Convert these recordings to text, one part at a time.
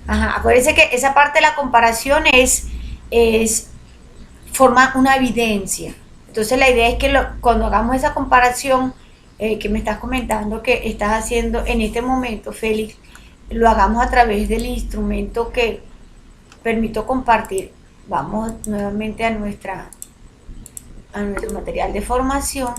Ajá, acuérdense que esa parte de la comparación es forma una evidencia. Entonces la idea es que cuando hagamos esa comparación que me estás comentando que estás haciendo en este momento, Félix, lo hagamos a través del instrumento que permito compartir. Vamos nuevamente a nuestro material de formación.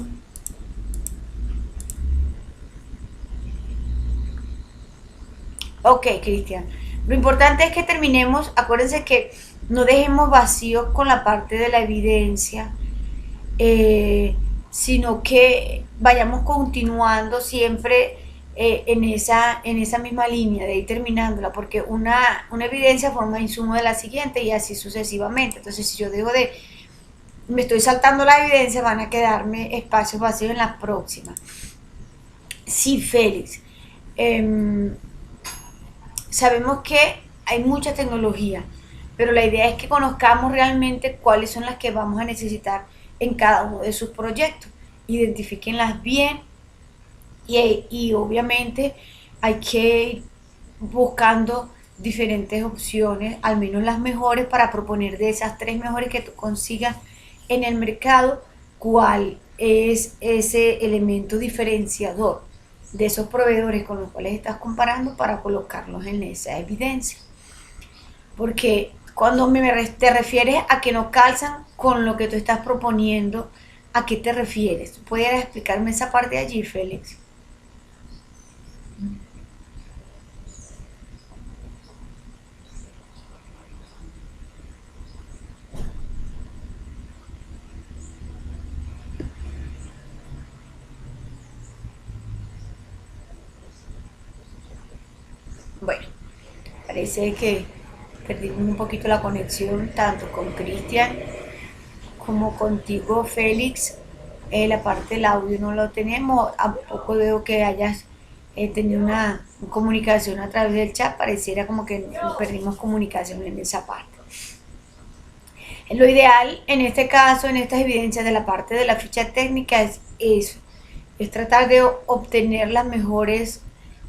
Ok, Cristian. Lo importante es que terminemos, acuérdense que no dejemos vacíos con la parte de la evidencia, sino que vayamos continuando siempre en esa misma línea de ir terminándola, porque una evidencia forma insumo de la siguiente y así sucesivamente. Entonces, si yo dejo de, me estoy saltando la evidencia, van a quedarme espacios vacíos en las próximas. Sí, Félix. Eh, Sabemos que hay mucha tecnología, pero la idea es que conozcamos realmente cuáles son las que vamos a necesitar en cada uno de sus proyectos. Identifíquenlas bien y obviamente hay que ir buscando diferentes opciones, al menos las mejores, para proponer de esas tres mejores que tú consigas en el mercado, cuál es ese elemento diferenciador de esos proveedores con los cuales estás comparando para colocarlos en esa evidencia. Porque cuando te refieres a que no calzan con lo que tú estás proponiendo, ¿a qué te refieres? ¿Pudieras explicarme esa parte de allí, Félix? Bueno, parece que perdimos un poquito la conexión tanto con Cristian como contigo, Félix. La parte del audio no lo tenemos. Tampoco veo que hayas tenido una comunicación a través del chat. Pareciera como que perdimos comunicación en esa parte. Lo ideal en este caso, en estas evidencias de la parte de la ficha técnica, es eso, es tratar de obtener las mejores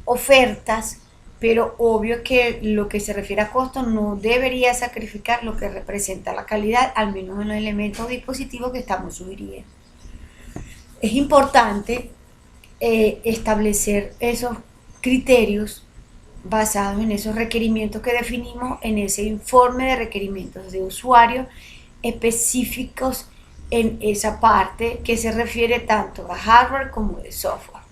ofertas, pero obvio que lo que se refiere a costo no debería sacrificar lo que representa la calidad, al menos en los elementos dispositivos que estamos sugiriendo. Es importante establecer esos criterios basados en esos requerimientos que definimos en ese informe de requerimientos de usuario específicos en esa parte que se refiere tanto a hardware como de software.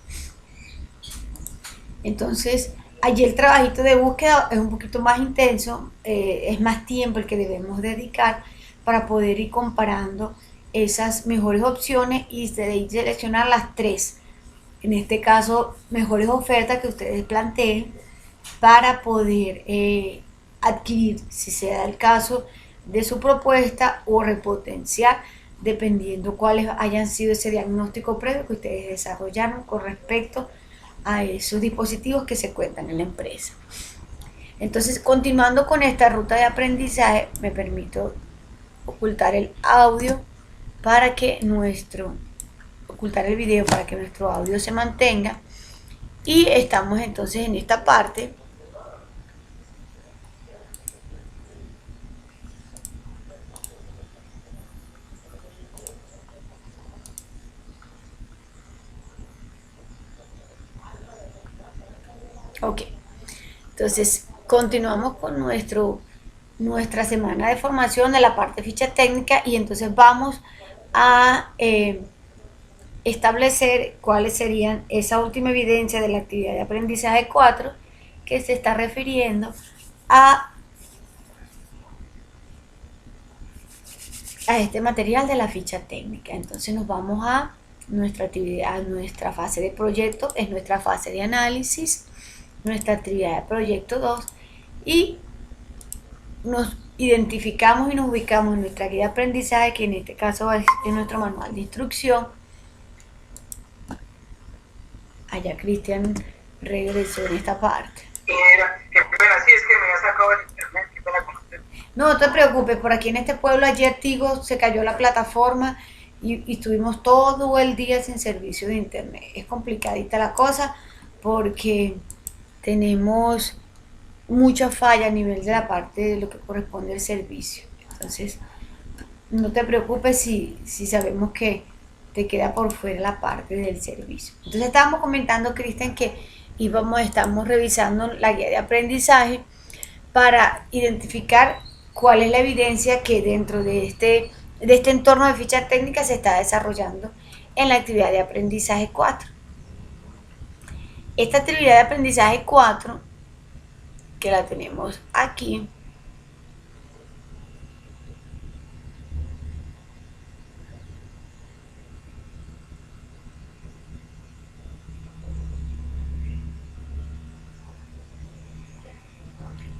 Entonces, allí el trabajito de búsqueda es un poquito más intenso, es más tiempo el que debemos dedicar para poder ir comparando esas mejores opciones y seleccionar las tres, en este caso, mejores ofertas que ustedes planteen para poder adquirir, si se da el caso de su propuesta, o repotenciar, dependiendo cuáles hayan sido ese diagnóstico previo que ustedes desarrollaron con respecto a esos dispositivos que se cuentan en la empresa. Entonces, continuando con esta ruta de aprendizaje, me permito ocultar el audio para que ocultar el video para que nuestro audio se mantenga. Y estamos entonces en esta parte. Ok, entonces continuamos con nuestra semana de formación de la parte ficha técnica y entonces vamos a establecer cuáles serían esa última evidencia de la actividad de aprendizaje 4 que se está refiriendo a, a este material de la ficha técnica. Entonces nos vamos a nuestra actividad, nuestra fase de proyecto, es nuestra fase de análisis, nuestra actividad de proyecto 2 y nos identificamos y nos ubicamos en nuestra guía de aprendizaje, que en este caso es nuestro manual de instrucción. Allá Cristian regresó en esta parte. Qué pena, sí, es que me ha sacado el internet, qué pena con usted. No te preocupes, por aquí en este pueblo ayer Tigo se cayó la plataforma y estuvimos todo el día sin servicio de internet. Es complicadita la cosa porque tenemos mucha falla a nivel de la parte de lo que corresponde al servicio. Entonces, no te preocupes si sabemos que te queda por fuera la parte del servicio. Entonces estábamos comentando, Cristian, que estamos revisando la guía de aprendizaje para identificar cuál es la evidencia que dentro de este entorno de ficha técnica se está desarrollando en la actividad de aprendizaje 4. Esta actividad de aprendizaje 4, que la tenemos aquí,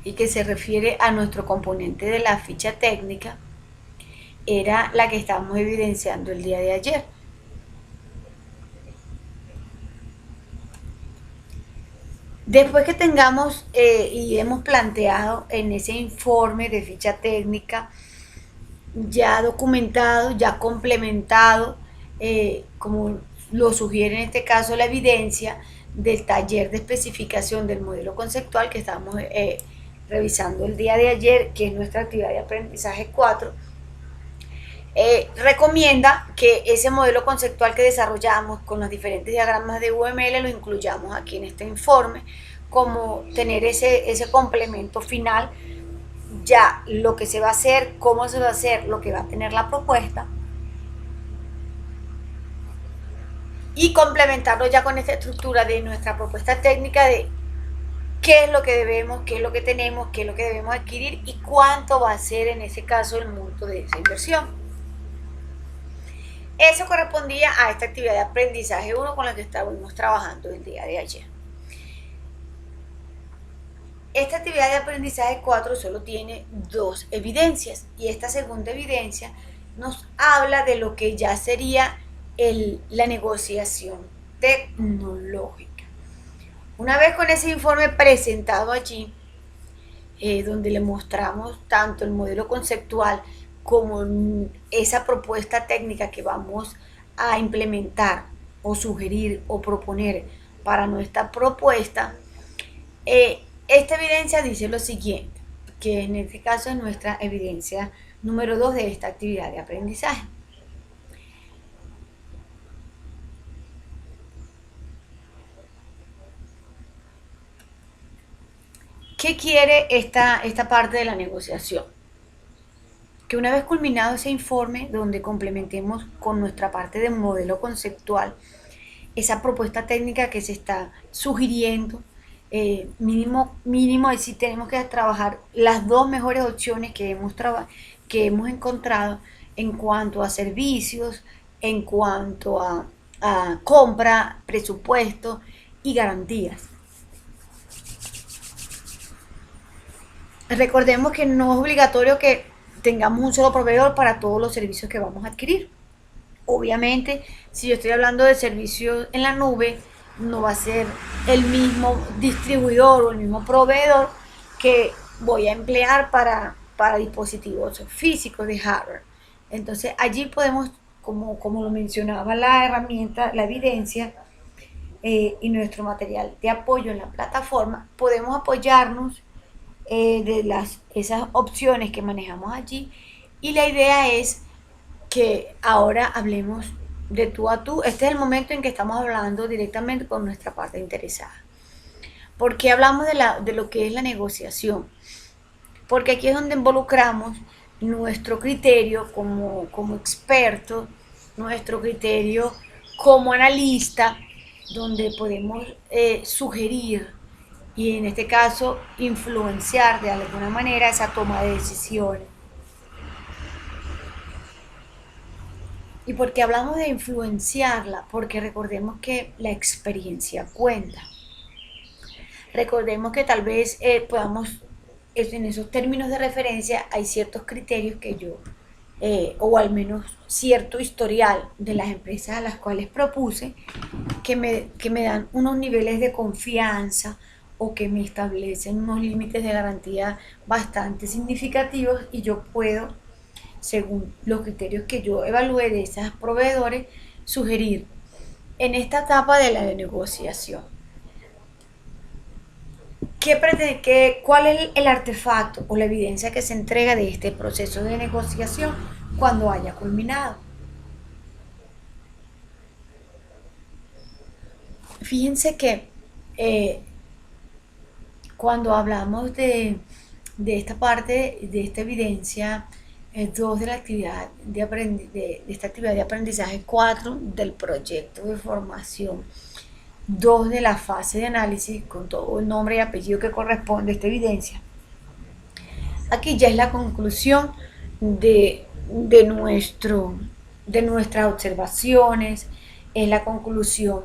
y que se refiere a nuestro componente de la ficha técnica, era la que estábamos evidenciando el día de ayer. Después que tengamos y hemos planteado en ese informe de ficha técnica ya documentado, ya complementado, como lo sugiere en este caso la evidencia del taller de especificación del modelo conceptual que estamos revisando el día de ayer, que es nuestra actividad de aprendizaje 4, recomienda que ese modelo conceptual que desarrollamos con los diferentes diagramas de UML lo incluyamos aquí en este informe, como tener ese complemento final, ya lo que se va a hacer, cómo se va a hacer, lo que va a tener la propuesta, y complementarlo ya con esta estructura de nuestra propuesta técnica de qué es lo que debemos, qué es lo que tenemos, qué es lo que debemos adquirir y cuánto va a ser en ese caso el monto de esa inversión. Eso correspondía a esta actividad de aprendizaje 1 con la que estábamos trabajando el día de ayer. Esta actividad de aprendizaje 4 solo tiene 2 evidencias y esta segunda evidencia nos habla de lo que ya sería la negociación tecnológica. Una vez con ese informe presentado allí, donde le mostramos tanto el modelo conceptual como esa propuesta técnica que vamos a implementar o sugerir o proponer para nuestra propuesta, esta evidencia dice lo siguiente, que en este caso es nuestra evidencia número 2 de esta actividad de aprendizaje. ¿Qué quiere esta parte de la negociación? Que una vez culminado ese informe, donde complementemos con nuestra parte de modelo conceptual, esa propuesta técnica que se está sugiriendo, mínimo, si tenemos que trabajar las 2 mejores opciones que hemos encontrado en cuanto a servicios, en cuanto a compra, presupuesto y garantías. Recordemos que no es obligatorio que tengamos un solo proveedor para todos los servicios que vamos a adquirir. Obviamente, si yo estoy hablando de servicios en la nube, no va a ser el mismo distribuidor o el mismo proveedor que voy a emplear para dispositivos físicos de hardware. Entonces, allí podemos, como lo mencionaba la herramienta, la evidencia y nuestro material de apoyo en la plataforma, podemos apoyarnos esas opciones que manejamos allí, y la idea es que ahora hablemos de tú a tú. Este es el momento en que estamos hablando directamente con nuestra parte interesada. ¿Por qué hablamos de lo que es la negociación? Porque aquí es donde involucramos nuestro criterio como experto, nuestro criterio como analista, donde podemos sugerir y en este caso influenciar de alguna manera esa toma de decisiones. ¿Y por qué hablamos de influenciarla? Porque recordemos que la experiencia cuenta. Recordemos que tal vez podamos, en esos términos de referencia, hay ciertos criterios que yo, o al menos cierto historial de las empresas a las cuales propuse, que me dan unos niveles de confianza o que me establecen unos límites de garantía bastante significativos, y yo puedo, según los criterios que yo evalúe de esos proveedores, sugerir en esta etapa de la negociación ¿Cuál es el artefacto o la evidencia que se entrega de este proceso de negociación cuando haya culminado? Fíjense que eh, cuando hablamos de esta parte, de esta evidencia, 2 de la actividad de esta actividad de aprendizaje, 4 del proyecto de formación, 2 de la fase de análisis, con todo el nombre y apellido que corresponde a esta evidencia. Aquí ya es la conclusión de, de nuestras observaciones, es la conclusión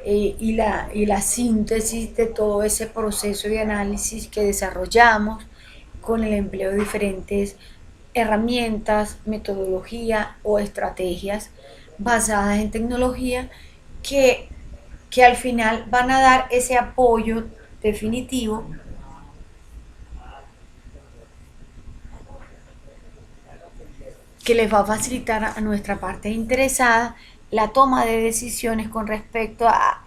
y la síntesis de todo ese proceso de análisis que desarrollamos con el empleo de diferentes herramientas, metodología o estrategias basadas en tecnología que, que al final van a dar ese apoyo definitivo que les va a facilitar a nuestra parte interesada la toma de decisiones con respecto a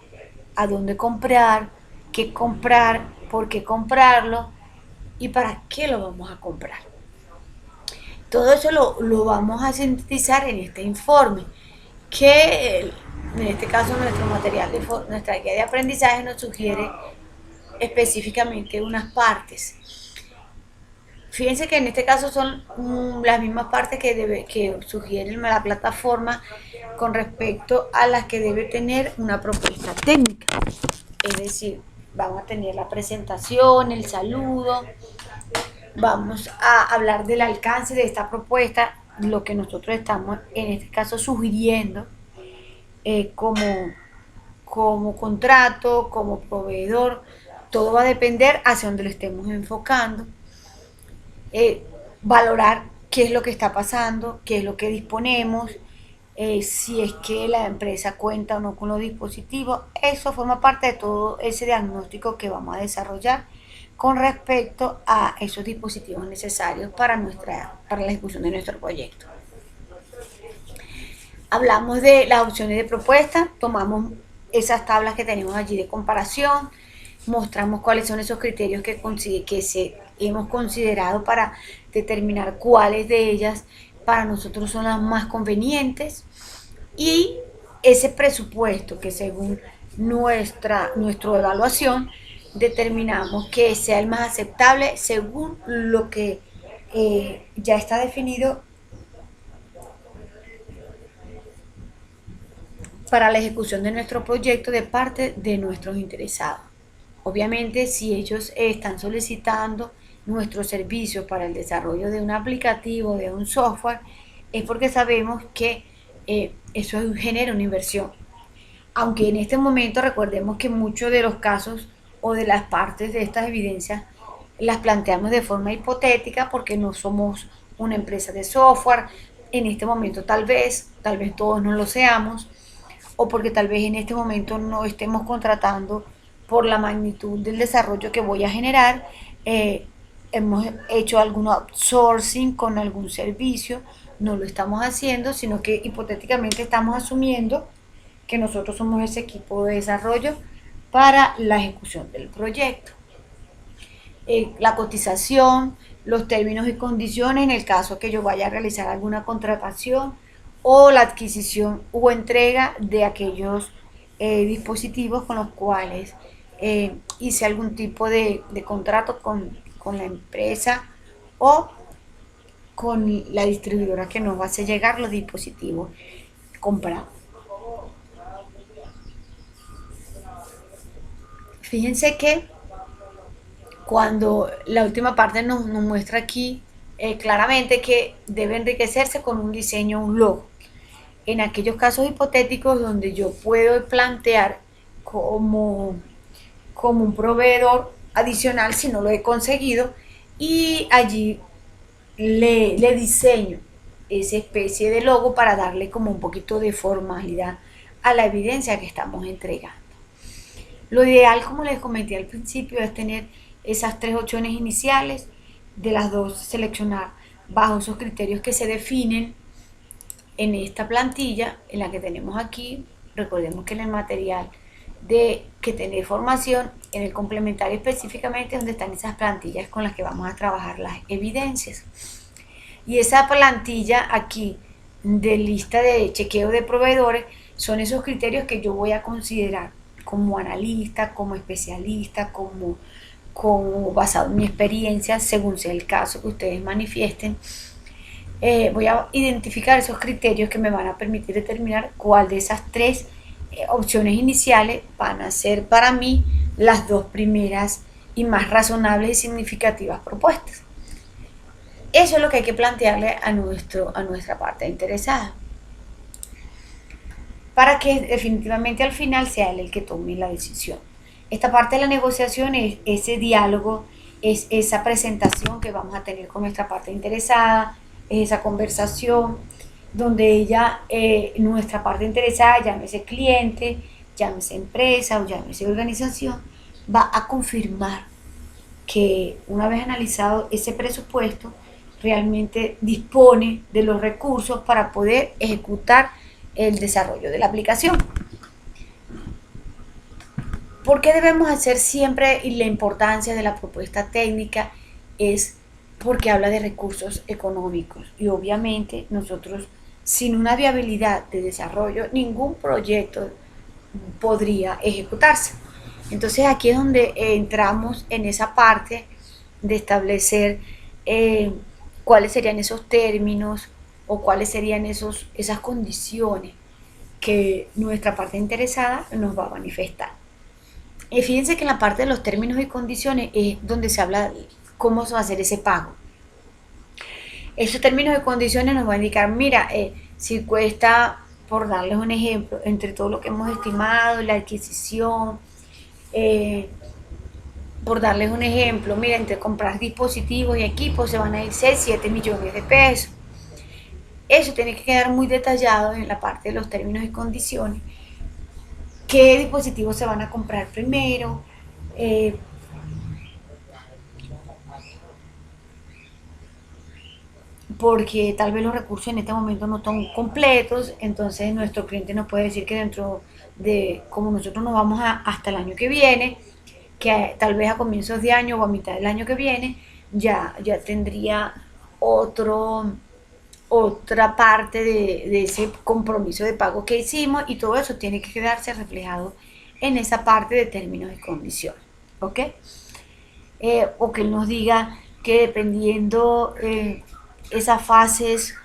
dónde comprar, qué comprar, por qué comprarlo y para qué lo vamos a comprar. Todo eso lo vamos a sintetizar en este informe, que en este caso nuestro material, nuestra guía de aprendizaje nos sugiere específicamente unas partes. Fíjense que en este caso son las mismas partes que sugiere la plataforma con respecto a las que debe tener una propuesta técnica. Es decir, vamos a tener la presentación, el saludo, vamos a hablar del alcance de esta propuesta, lo que nosotros estamos en este caso sugiriendo como contrato, como proveedor. Todo va a depender hacia donde lo estemos enfocando. Valorar qué es lo que está pasando, qué es lo que disponemos, si es que la empresa cuenta o no con los dispositivos. Eso forma parte de todo ese diagnóstico que vamos a desarrollar con respecto a esos dispositivos necesarios para la ejecución de nuestro proyecto. Hablamos de las opciones de propuesta, tomamos esas tablas que tenemos allí de comparación, mostramos cuáles son esos criterios que hemos considerado para determinar cuáles de ellas para nosotros son las más convenientes y ese presupuesto que según nuestra evaluación determinamos que sea el más aceptable según lo que ya está definido para la ejecución de nuestro proyecto de parte de nuestros interesados. Obviamente, si ellos están solicitando nuestros servicios para el desarrollo de un aplicativo, de un software, es porque sabemos que eso genera una inversión. Aunque en este momento recordemos que muchos de los casos o de las partes de estas evidencias las planteamos de forma hipotética porque no somos una empresa de software. En este momento tal vez todos no lo seamos, o porque tal vez en este momento no estemos contratando por la magnitud del desarrollo que voy a generar. Hemos hecho algún outsourcing con algún servicio, no lo estamos haciendo, sino que hipotéticamente estamos asumiendo que nosotros somos ese equipo de desarrollo para la ejecución del proyecto. La cotización, los términos y condiciones en el caso que yo vaya a realizar alguna contratación o la adquisición o entrega de aquellos dispositivos con los cuales hice algún tipo de contrato con la empresa o con la distribuidora que nos va a hacer llegar los dispositivos comprados. Fíjense que cuando la última parte nos muestra aquí claramente que debe enriquecerse con un diseño, un logo. En aquellos casos hipotéticos donde yo puedo plantear como un proveedor adicional si no lo he conseguido, y allí le diseño esa especie de logo para darle como un poquito de formalidad a la evidencia que estamos entregando. Lo ideal, como les comenté al principio, es tener esas 3 opciones iniciales, de las 2 seleccionar bajo esos criterios que se definen en esta plantilla, en la que tenemos aquí. Recordemos que en el material de que tener formación en el complementario específicamente donde están esas plantillas con las que vamos a trabajar las evidencias. Y esa plantilla aquí de lista de chequeo de proveedores son esos criterios que yo voy a considerar como analista, como especialista, como basado en mi experiencia, según sea el caso que ustedes manifiesten. Voy a identificar esos criterios que me van a permitir determinar cuál de esas tres opciones iniciales van a ser para mí las dos primeras y más razonables y significativas propuestas. Eso es lo que hay que plantearle a nuestra parte interesada, para que definitivamente al final sea él el que tome la decisión. Esta parte de la negociación es ese diálogo, es esa presentación que vamos a tener con nuestra parte interesada, es esa conversación donde ella, nuestra parte interesada, llámese cliente, llámese empresa o llámese organización, va a confirmar que una vez analizado ese presupuesto, realmente dispone de los recursos para poder ejecutar el desarrollo de la aplicación. ¿Por qué debemos hacer siempre, y la importancia de la propuesta técnica es porque habla de recursos económicos? Y obviamente nosotros, sin una viabilidad de desarrollo, ningún proyecto podría ejecutarse. Entonces aquí es donde entramos en esa parte de establecer cuáles serían esos términos o cuáles serían esas condiciones que nuestra parte interesada nos va a manifestar. Fíjense que en la parte de los términos y condiciones es donde se habla de cómo se va a hacer ese pago. Esos términos y condiciones nos van a indicar, mira, si cuesta, por darles un ejemplo, entre todo lo que hemos estimado, la adquisición, por darles un ejemplo, mira, entre comprar dispositivos y equipos se van a ir 6, 7 millones de pesos. Eso tiene que quedar muy detallado en la parte de los términos y condiciones. ¿Qué dispositivos se van a comprar primero? Porque tal vez los recursos en este momento no están completos, entonces nuestro cliente nos puede decir que dentro de, como nosotros nos vamos hasta el año que viene, que tal vez a comienzos de año o a mitad del año que viene, ya tendría otra parte de ese compromiso de pago que hicimos, y todo eso tiene que quedarse reflejado en esa parte de términos y condiciones, ¿ok? O que él nos diga que dependiendo esas fases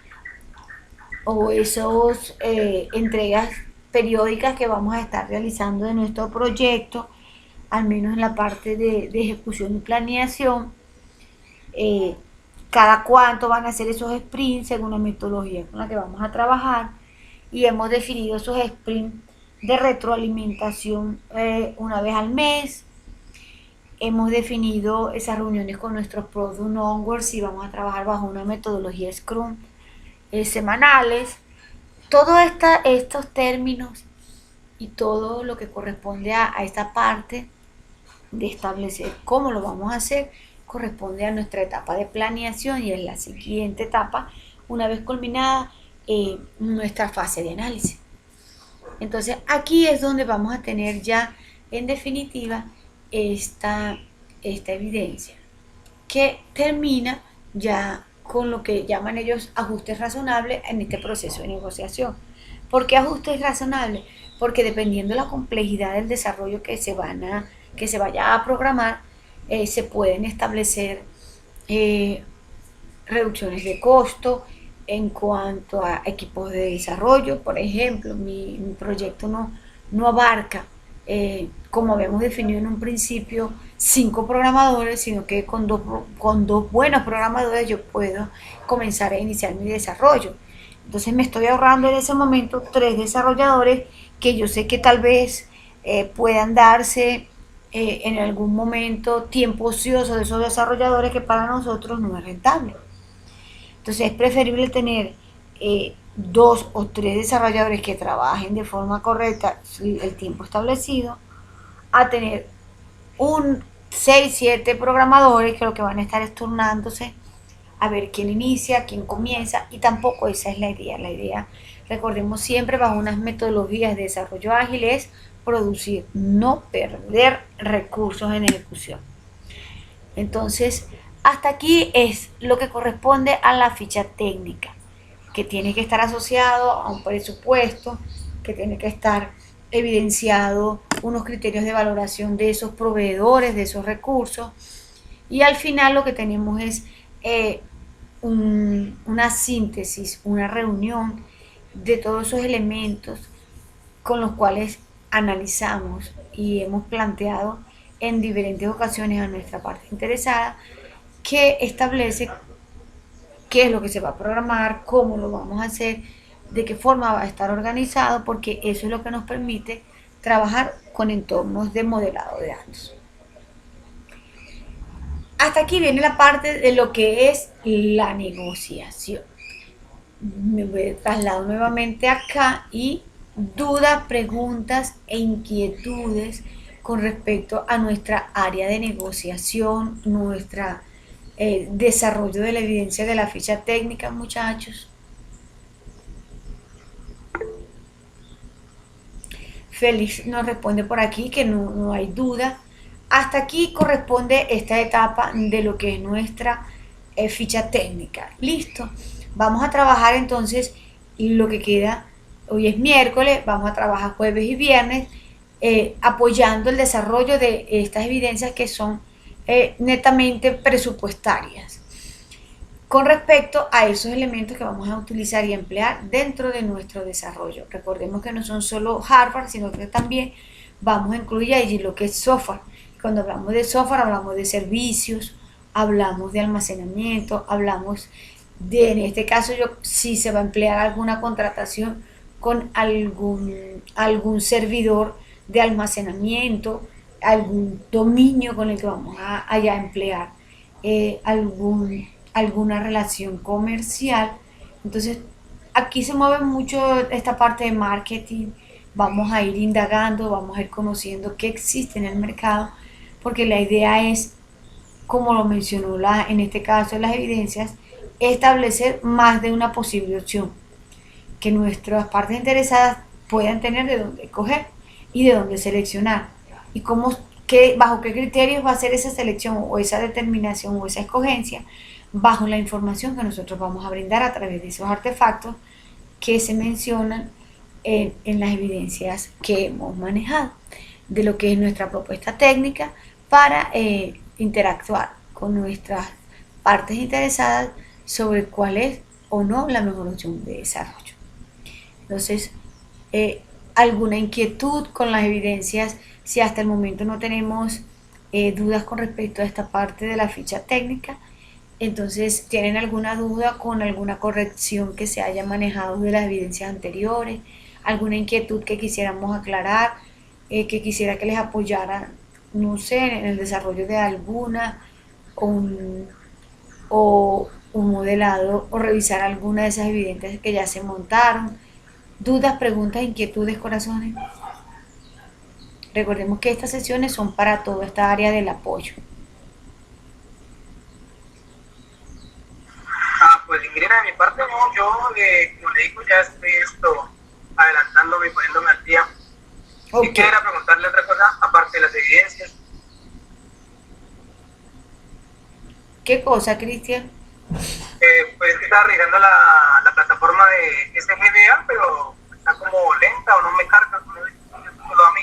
o esos entregas periódicas que vamos a estar realizando de nuestro proyecto, al menos en la parte de ejecución y planeación, cada cuánto van a ser esos sprints según la metodología con la que vamos a trabajar, y hemos definido esos sprints de retroalimentación una vez al mes. Hemos definido esas reuniones con nuestros Product Owners y vamos a trabajar bajo una metodología Scrum semanales. Todos estos términos y todo lo que corresponde a esta parte de establecer cómo lo vamos a hacer corresponde a nuestra etapa de planeación, y es la siguiente etapa una vez culminada nuestra fase de análisis. Entonces aquí es donde vamos a tener ya en definitiva esta evidencia que termina ya con lo que llaman ellos ajustes razonables en este proceso de negociación. ¿Por qué ajustes razonables? Porque dependiendo de la complejidad del desarrollo que se vaya a programar, se pueden establecer reducciones de costo en cuanto a equipos de desarrollo. Por ejemplo, mi proyecto no abarca, como habíamos definido en un principio, 5 programadores, sino que con dos buenos programadores yo puedo comenzar a iniciar mi desarrollo. Entonces me estoy ahorrando en ese momento 3 desarrolladores que yo sé que tal vez puedan darse en algún momento tiempo ocioso de esos desarrolladores, que para nosotros no es rentable. Entonces es preferible tener 2 o 3 desarrolladores que trabajen de forma correcta el tiempo establecido, a tener 6, 7 programadores que lo que van a estar es turnándose a ver quién inicia, quién comienza, y tampoco esa es la idea. La idea, recordemos siempre, bajo unas metodologías de desarrollo ágil, es producir, no perder recursos en ejecución. Entonces, hasta aquí es lo que corresponde a la ficha técnica, que tiene que estar asociado a un presupuesto, que tiene que estar evidenciado unos criterios de valoración de esos proveedores, de esos recursos, y al final lo que tenemos es una síntesis, una reunión de todos esos elementos con los cuales analizamos y hemos planteado en diferentes ocasiones a nuestra parte interesada, que establece qué es lo que se va a programar, cómo lo vamos a hacer, de qué forma va a estar organizado, porque eso es lo que nos permite trabajar con entornos de modelado de datos. Hasta aquí viene la parte de lo que es la negociación. Me traslado nuevamente acá y dudas, preguntas e inquietudes con respecto a nuestra área de negociación, nuestra desarrollo de la evidencia de la ficha técnica, muchachos. Félix nos responde por aquí que no hay duda. Hasta aquí corresponde esta etapa de lo que es nuestra ficha técnica. Listo. Vamos a trabajar entonces lo que queda. Hoy es miércoles, vamos a trabajar jueves y viernes apoyando el desarrollo de estas evidencias que son netamente presupuestarias con respecto a esos elementos que vamos a utilizar y emplear dentro de nuestro desarrollo. Recordemos que no son solo hardware, sino que también vamos a incluir allí lo que es software. Cuando hablamos de software hablamos de servicios, hablamos de almacenamiento, hablamos de, en este caso, si se va a emplear alguna contratación con algún servidor de almacenamiento, algún dominio con el que vamos a emplear alguna relación comercial. Entonces, aquí se mueve mucho esta parte de marketing. Vamos a ir indagando, vamos a ir conociendo qué existe en el mercado, porque la idea es, como lo mencionó en este caso las evidencias, establecer más de una posible opción, que nuestras partes interesadas puedan tener de dónde escoger y de dónde seleccionar, y bajo qué criterios va a ser esa selección o esa determinación o esa escogencia, bajo la información que nosotros vamos a brindar a través de esos artefactos que se mencionan en las evidencias que hemos manejado, de lo que es nuestra propuesta técnica para interactuar con nuestras partes interesadas sobre cuál es o no la mejor opción de desarrollo. Entonces, alguna inquietud con las evidencias, si hasta el momento no tenemos dudas con respecto a esta parte de la ficha técnica, entonces tienen alguna duda con alguna corrección que se haya manejado de las evidencias anteriores, alguna inquietud que quisiéramos aclarar, que quisiera que les apoyara, no sé, en el desarrollo de alguna o un modelado, o revisar alguna de esas evidencias que ya se montaron. Dudas, preguntas, inquietudes, corazones. Recordemos que estas sesiones son para toda esta área del apoyo. Pues Ingrid, de mi parte no, yo como le digo ya estoy adelantándome y poniéndome al día. Okay. Si quisiera preguntarle otra cosa, aparte de las evidencias. ¿Qué cosa, Cristian? Pues estaba revisando la plataforma de SGBA, pero está como lenta o no me carga, solo a mí.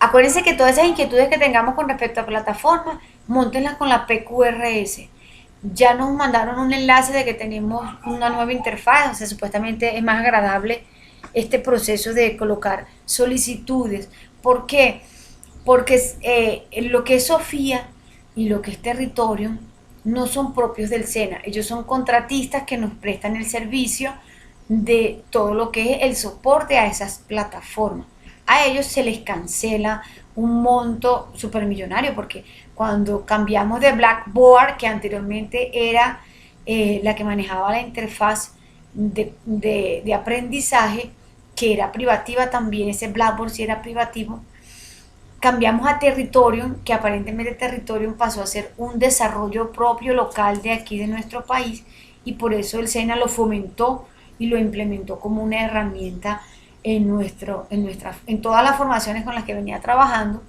Acuérdense que todas esas inquietudes que tengamos con respecto a plataforma, móntenlas con la PQRS. Ya nos mandaron un enlace de que tenemos una nueva interfaz, o sea, supuestamente es más agradable este proceso de colocar solicitudes. ¿Por qué? Porque lo que es Sofía y lo que es Territorium no son propios del SENA. Ellos son contratistas que nos prestan el servicio de todo lo que es el soporte a esas plataformas. A ellos se les cancela un monto supermillonario, porque cuando cambiamos de Blackboard, que anteriormente era la que manejaba la interfaz de aprendizaje, que era privativa también, ese Blackboard sí era privativo, cambiamos a Territorium, que aparentemente Territorium pasó a ser un desarrollo propio local de aquí de nuestro país, y por eso el SENA lo fomentó y lo implementó como una herramienta en todas las formaciones con las que venía trabajando,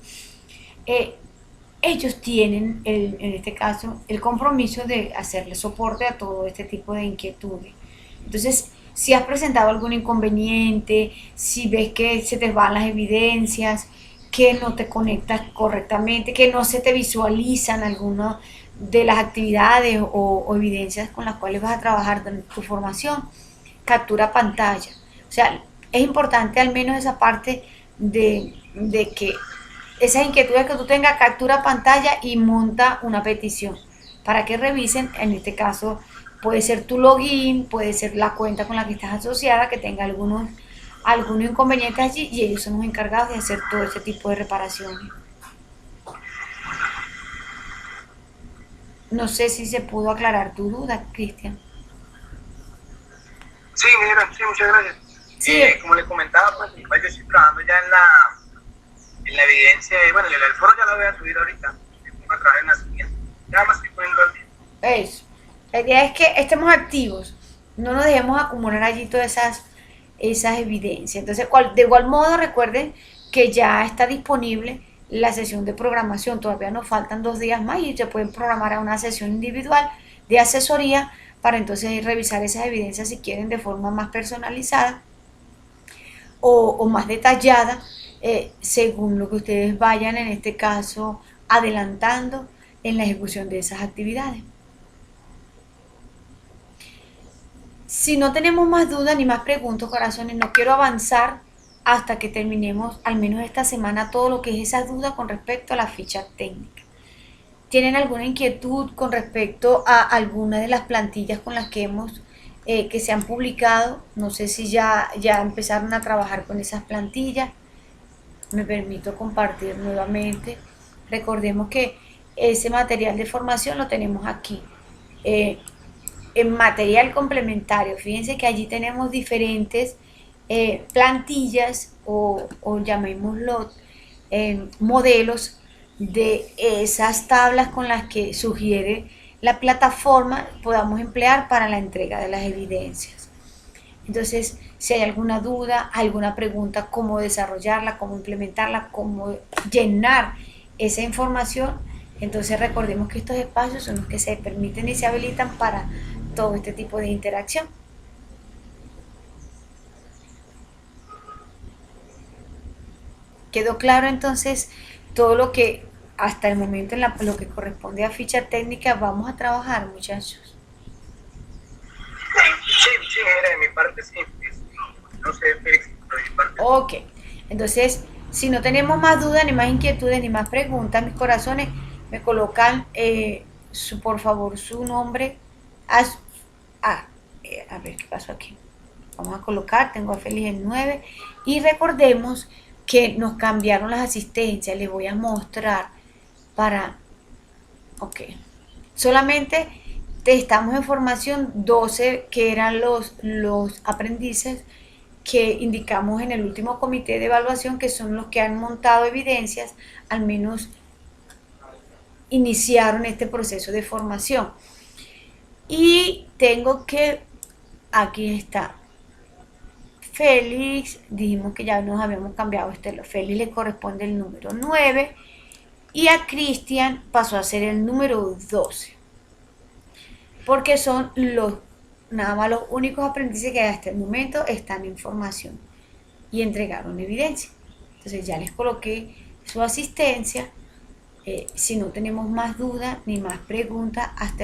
eh, ellos tienen, en este caso, el compromiso de hacerle soporte a todo este tipo de inquietudes. Entonces, si has presentado algún inconveniente, si ves que se te van las evidencias, que no te conectas correctamente, que no se te visualizan algunas de las actividades o evidencias con las cuales vas a trabajar en tu formación, captura pantalla. O sea, es importante al menos esa parte de que esas inquietudes que tú tengas, captura pantalla y monta una petición para que revisen, en este caso puede ser tu login, puede ser la cuenta con la que estás asociada, que tenga algunos inconvenientes allí y ellos son los encargados de hacer todo ese tipo de reparaciones. No sé si se pudo aclarar tu duda, Cristian. Sí, mira, sí, muchas gracias. Sí, Como le comentaba, pues igual yo estoy trabajando ya en la evidencia, bueno, el foro ya lo voy a subir ahorita, me pongo a trabajar en la siguiente. Ya me estoy poniendo al día. eso. La idea es que estemos activos, no nos dejemos acumular allí todas esas evidencias. Entonces, de igual modo, recuerden que ya está disponible la sesión de programación. Todavía nos faltan 2 días más y se pueden programar a una sesión individual de asesoría para entonces revisar esas evidencias si quieren de forma más personalizada o más detallada, según lo que ustedes vayan, en este caso, adelantando en la ejecución de esas actividades. Si no tenemos más dudas ni más preguntas, corazones, no quiero avanzar hasta que terminemos al menos esta semana todo lo que es esa duda con respecto a la ficha técnica. ¿Tienen alguna inquietud con respecto a alguna de las plantillas con las que se han publicado? No sé si ya empezaron a trabajar con esas plantillas. Me permito compartir nuevamente. Recordemos que ese material de formación lo tenemos aquí. En material complementario, fíjense que allí tenemos diferentes plantillas o llamémoslo modelos de esas tablas con las que sugiere la plataforma podamos emplear para la entrega de las evidencias. Entonces, si hay alguna duda, alguna pregunta, cómo desarrollarla, cómo implementarla, cómo llenar esa información, entonces recordemos que estos espacios son los que se permiten y se habilitan para todo este tipo de interacción. ¿Quedó claro entonces todo lo que hasta el momento lo que corresponde a ficha técnica vamos a trabajar, muchachos? Sí, sí, mira, de mi parte sí. No sé, Félix, pero de mi parte. Ok, entonces si no tenemos más dudas, ni más inquietudes, ni más preguntas, mis corazones, me colocan por favor su nombre. A, a ver qué pasó aquí. Vamos a colocar, tengo a Félix en 9 y recordemos que nos cambiaron las asistencias. Les voy a mostrar para, ok, solamente estamos en formación 12 que eran los aprendices que indicamos en el último comité de evaluación, que son los que han montado evidencias, al menos iniciaron este proceso de formación. Y tengo que, aquí está, Félix, dijimos que ya nos habíamos cambiado Félix le corresponde el número 9 y a Cristian pasó a ser el número 12, porque son nada más los únicos aprendices que hasta el momento están en formación y entregaron evidencia. Entonces ya les coloqué su asistencia. Si no tenemos más dudas ni más preguntas hasta el